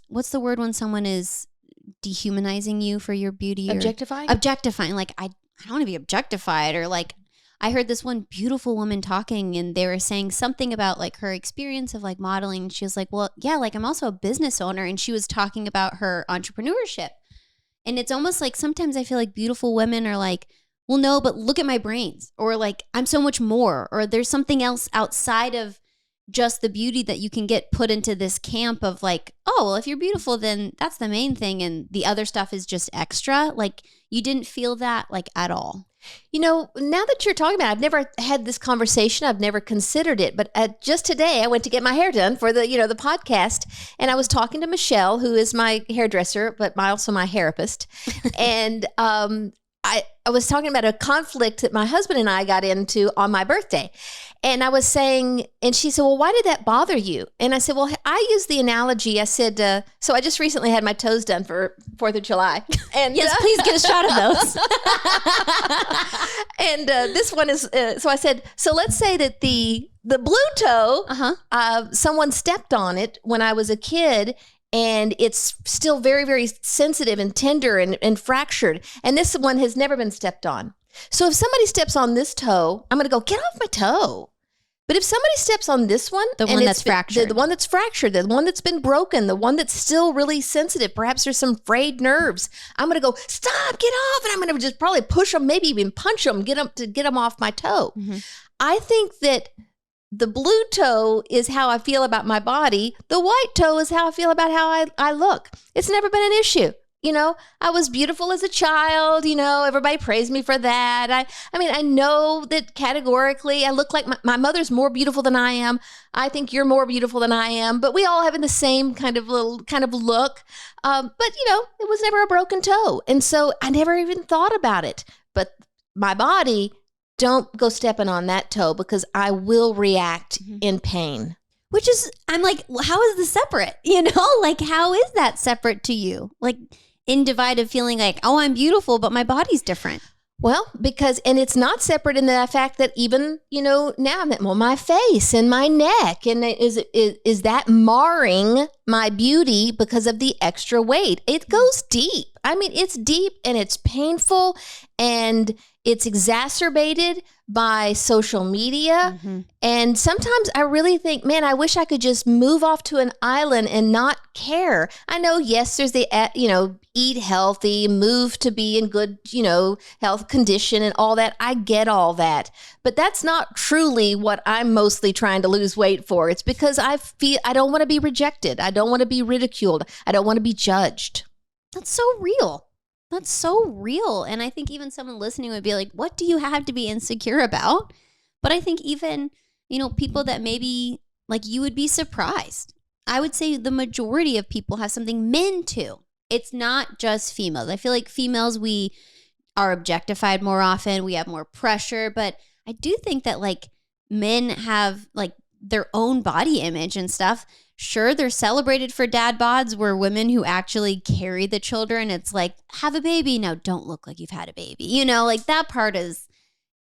what's the word when someone is dehumanizing you for your beauty? Objectifying? Objectifying. Like, I don't want to be objectified. Or like, I heard this one beautiful woman talking and they were saying something about like her experience of like modeling. She was like, well, yeah, like I'm also a business owner. And she was talking about her entrepreneurship. And it's almost like sometimes I feel like beautiful women are like, well, no, but look at my brains, or like I'm so much more, or there's something else outside of just the beauty that you can get put into this camp of like, oh, well, if you're beautiful, then that's the main thing. And the other stuff is just extra. Like you didn't feel that like at all. Now that you're talking about it, I've never had this conversation. I've never considered it. But just today, I went to get my hair done for the podcast. And I was talking to Michelle, who is my hairdresser, but also my therapist. And I was talking about a conflict that my husband and I got into on my birthday. And I was saying, and she said, well, why did that bother you? And I said, well, I used the analogy. I said, so I just recently had my toes done for 4th of July. And yes, please get a shot of those. And this one is, so I said, so let's say that the blue toe, someone stepped on it when I was a kid, and it's still very, very sensitive and tender and fractured. And this one has never been stepped on. So if somebody steps on this toe, I'm going to go, get off my toe. But if somebody steps on this one, the one that's fractured, the one that's fractured, the one that's been broken, the one that's still really sensitive, perhaps there's some frayed nerves, I'm going to go, stop, get off. And I'm going to just probably push them, maybe even punch them, get them off my toe. Mm-hmm. I think that the blue toe is how I feel about my body. The white toe is how I feel about how I look. It's never been an issue. I was beautiful as a child. Everybody praised me for that. I know that categorically I look like my mother's more beautiful than I am. I think you're more beautiful than I am, but we all have the same kind of look. But it was never a broken toe. And so I never even thought about it. But my body, don't go stepping on that toe because I will react in pain. Which is, I'm like, well, how is this separate? Like, how is that separate to you? Like, in divided feeling like, oh, I'm beautiful, but my body's different. Well, and it's not separate in the fact that even, now I'm at my face and my neck, and is that marring my beauty because of the extra weight? It goes deep. I mean, it's deep and it's painful and it's exacerbated by social media. And sometimes I really think, man, I wish I could just move off to an island and not care. I know, yes, there's the, eat healthy, move to be in good, health condition and all that. I get all that. But that's not truly what I'm mostly trying to lose weight for. It's because I feel I don't want to be rejected. I don't want to be ridiculed. I don't want to be judged. That's so real. That's so real. And I think even someone listening would be like, what do you have to be insecure about? But I think even, people that maybe like you would be surprised. I would say the majority of people have something, men too. It's not just females. I feel like females, we are objectified more often. We have more pressure. But I do think that like men have like their own body image and stuff. Sure, they're celebrated for dad bods. Where women who actually carry the children, it's like, have a baby. Now, don't look like you've had a baby. Like that part is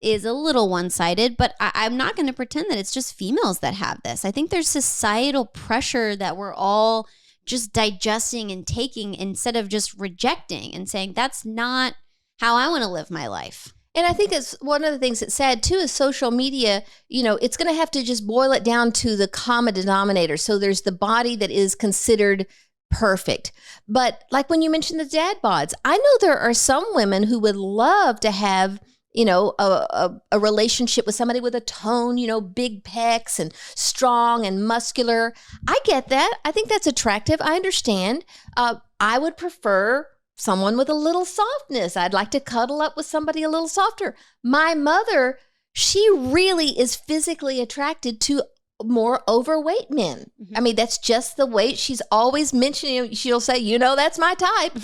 a little one-sided, but I'm not going to pretend that it's just females that have this. I think there's societal pressure that we're all just digesting and taking instead of just rejecting and saying, that's not how I want to live my life. And I think it's one of the things that's sad too is social media, it's going to have to just boil it down to the common denominator. So there's the body that is considered perfect. But like when you mentioned the dad bods, I know there are some women who would love to have, a relationship with somebody with a tone, big pecs and strong and muscular. I get that. I think that's attractive. I understand. I would prefer someone with a little softness. I'd like to cuddle up with somebody a little softer. My mother, she really is physically attracted to more overweight men. I mean, that's just the way she's always mentioning. She'll say, that's my type.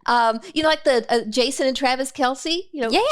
Like the Jason and Travis Kelce.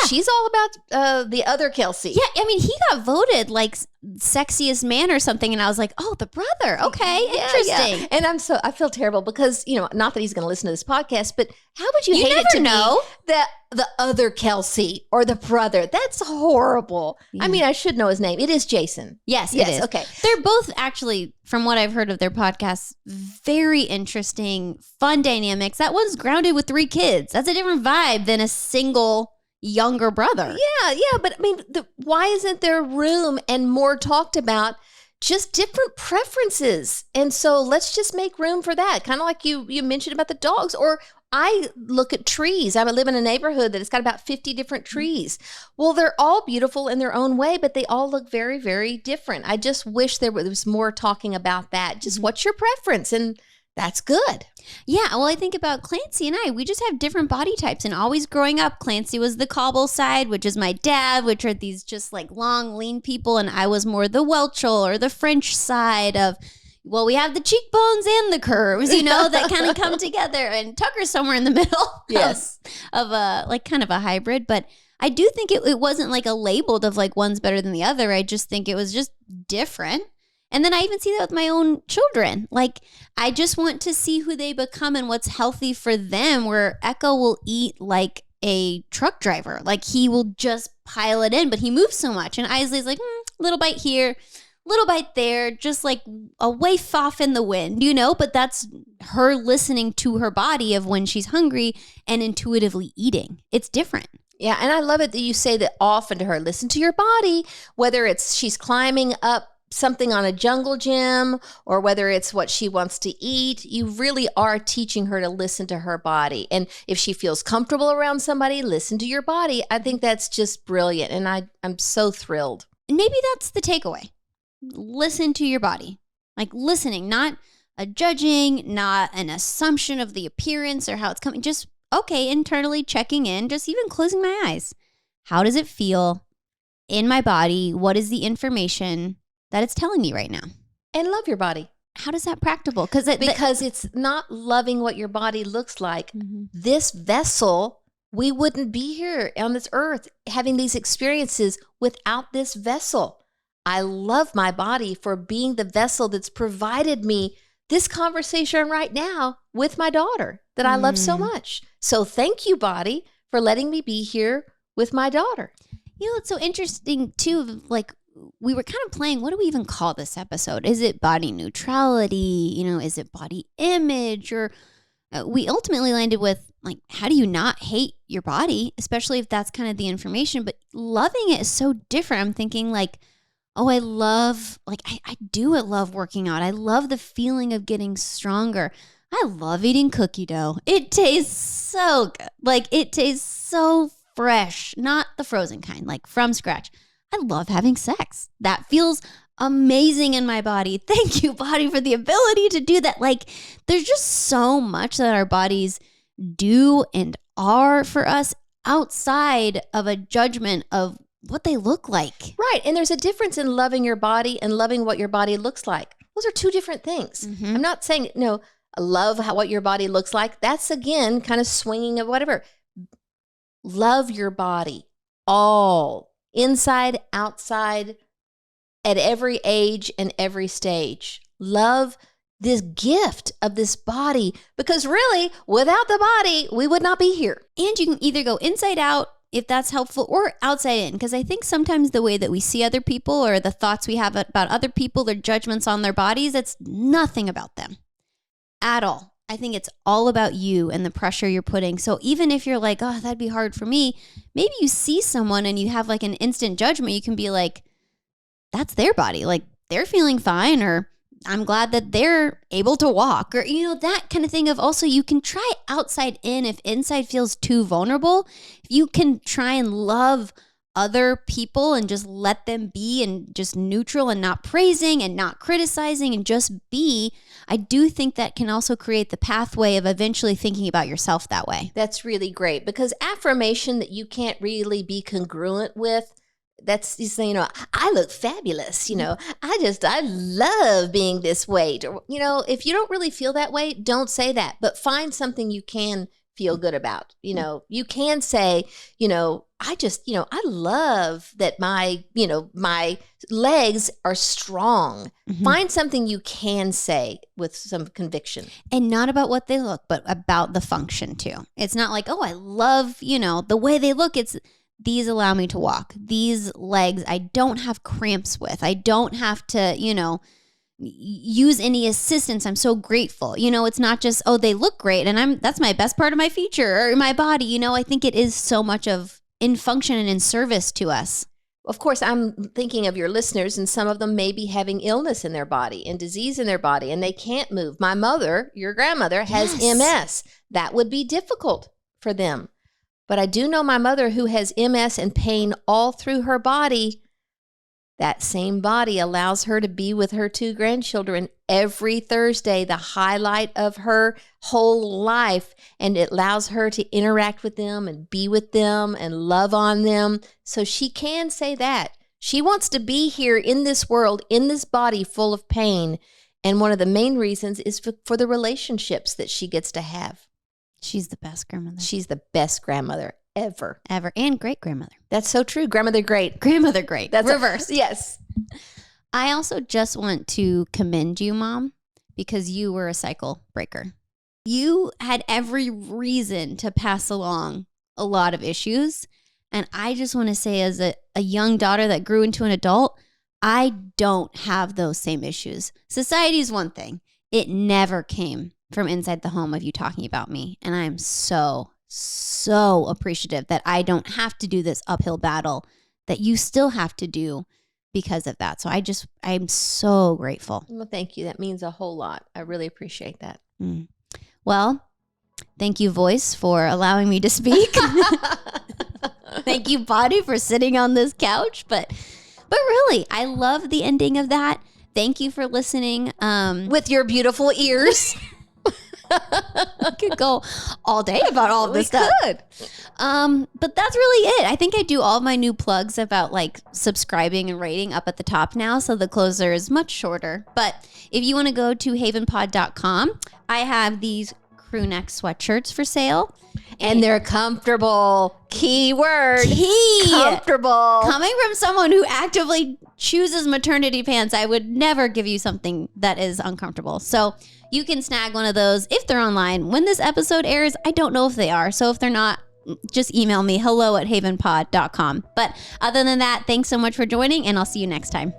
She's all about the other Kelce. Yeah, I mean, he got voted like sexiest man or something, and I was like, oh, the brother. Okay, interesting. Yeah. And I feel terrible because not that he's going to listen to this podcast, but how would you hate never it to know be the other Kelce or the brother? That's horrible. Yeah. I mean, I should know his name. It is Jason. Yes, it is. Okay, they're both actually, from what I've heard of their podcasts, very interesting, fun dynamics. That one's grounded with 3 kids. That's a different vibe than a single younger brother. Yeah, but I mean, why isn't there room and more talked about just different preferences? And so let's just make room for that. Kind of like you mentioned about the dogs, or I look at trees. I live in a neighborhood that has got about 50 different trees. Well, they're all beautiful in their own way, but they all look very, very different. I just wish there was more talking about that. Just what's your preference? And that's good. Yeah, well, I think about Clancy and we just have different body types. And always growing up, Clancy was the cobble side, which is my dad, which are these just like long, lean people. And I was more the Whelchel or the French side of, well, we have the cheekbones and the curves, that kind of come together. And Tucker's somewhere in the middle. Yes. Of a like kind of a hybrid. But I do think it wasn't like a labeled of like one's better than the other. I just think it was just different. And then I even see that with my own children. Like, I just want to see who they become and what's healthy for them, where Echo will eat like a truck driver. Like, he will just pile it in, but he moves so much. And Isley's like, little bite here, little bite there, just like a waif off in the wind, But that's her listening to her body of when she's hungry and intuitively eating. It's different. Yeah, and I love it that you say that often to her, listen to your body, whether it's she's climbing up something on a jungle gym or whether it's what she wants to eat. You really are teaching her to listen to her body. And if she feels comfortable around somebody, listen to your body. I think that's just brilliant. And I'm so thrilled. And maybe that's the takeaway. Listen to your body. Like listening, not a judging, not an assumption of the appearance or how it's coming. Just, okay, internally checking in, just even closing my eyes. How does it feel in my body? What is the information that it's telling me right now? And love your body. How does that practical? Because it's not loving what your body looks like. This vessel we wouldn't be here on this earth having these experiences without this vessel. I love my body for being the vessel that's provided me this conversation right now with my daughter that I love so much. So thank you, body, for letting me be here with my daughter. You know, it's so interesting too. Like, we were kind of playing, what do we even call this episode? Is it body neutrality? You know, is it body image? Or we ultimately landed with, like, how do you not hate your body, especially if that's kind of the information? But loving it is so different. I'm thinking like, oh, I love, like, I do love working out. I love the feeling of getting stronger. I love eating cookie dough. It tastes so good. Like, it tastes so fresh, not the frozen kind, like from scratch. I love having sex. That feels amazing in my body. Thank you, body, for the ability to do that. Like, there's just so much that our bodies do and are for us outside of a judgment of what they look like. Right. And there's a difference in loving your body and loving what your body looks like. Those are two different things. Mm-hmm. I'm not saying, no, love what your body looks like. That's, again, kind of swinging of whatever. Love your body, all, inside, outside, at every age and every stage. Love this gift of this body, because really, without the body, we would not be here. And you can either go inside out, if that's helpful, or outside in. Because I think sometimes the way that we see other people or the thoughts we have about other people, their judgments on their bodies, it's nothing about them at all. I think it's all about you and the pressure you're putting. So even if you're like, oh, that'd be hard for me, maybe you see someone and you have like an instant judgment. You can be like, that's their body. Like, they're feeling fine, or I'm glad that they're able to walk, or, you know, that kind of thing of also you can try outside in if inside feels too vulnerable. If you can try and love other people and just let them be and just neutral and not praising and not criticizing and just be, I do think that can also create the pathway of eventually thinking about yourself that way. That's really great, because affirmation that you can't really be congruent with, that's, you say, you know, I look fabulous, you know, I love being this weight. Or, you know, if you don't really feel that way, don't say that, but find something you can feel good about. You know, you can say, you know, I love that my legs are strong. Mm-hmm. Find something you can say with some conviction. And not about what they look, but about the function too. It's not like, oh, I love, you know, the way they look. It's, these allow me to walk. These legs, I don't have cramps with. I don't have to, you know, use any assistance. I'm so grateful. You know, it's not just, oh, they look great and that's my best part of my feature or my body. You know, I think it is so much of in function and in service to us. Of course, I'm thinking of your listeners, and some of them may be having illness in their body and disease in their body, and they can't move. My mother, your grandmother, has MS. That would be difficult for them. But I do know my mother, who has MS and pain all through her body. That same body allows her to be with her 2 grandchildren every Thursday, the highlight of her whole life. And it allows her to interact with them and be with them and love on them. So she can say that. She wants to be here in this world, in this body full of pain. And one of the main reasons is for the relationships that she gets to have. She's the best grandmother. She's the best grandmother ever. And great grandmother. That's so true. Grandmother great. Grandmother great. That's reverse. Yes. I also just want to commend you, Mom, because you were a cycle breaker. You had every reason to pass along a lot of issues. And I just want to say, as a young daughter that grew into an adult, I don't have those same issues. Society is one thing. It never came from inside the home of you talking about me. And I'm so appreciative that I don't have to do this uphill battle that you still have to do because of that. So I'm so grateful. Well, thank you. That means a whole lot. I really appreciate that. Well, thank you, voice, for allowing me to speak. Thank you, body, for sitting on this couch. But really, I love the ending of that. Thank you for listening. With your beautiful ears. I could go all day about all of this stuff. Could. But that's really it. I think I do all my new plugs about like subscribing and rating up at the top now. So the closer is much shorter. But if you want to go to havenpod.com, I have these crew neck sweatshirts for sale. And they're comfortable. Keyword. Comfortable. Coming from someone who actively chooses maternity pants, I would never give you something that is uncomfortable. So you can snag one of those if they're online. When this episode airs, I don't know if they are. So if they're not, just email me hello@havenpod.com. But other than that, thanks so much for joining, and I'll see you next time.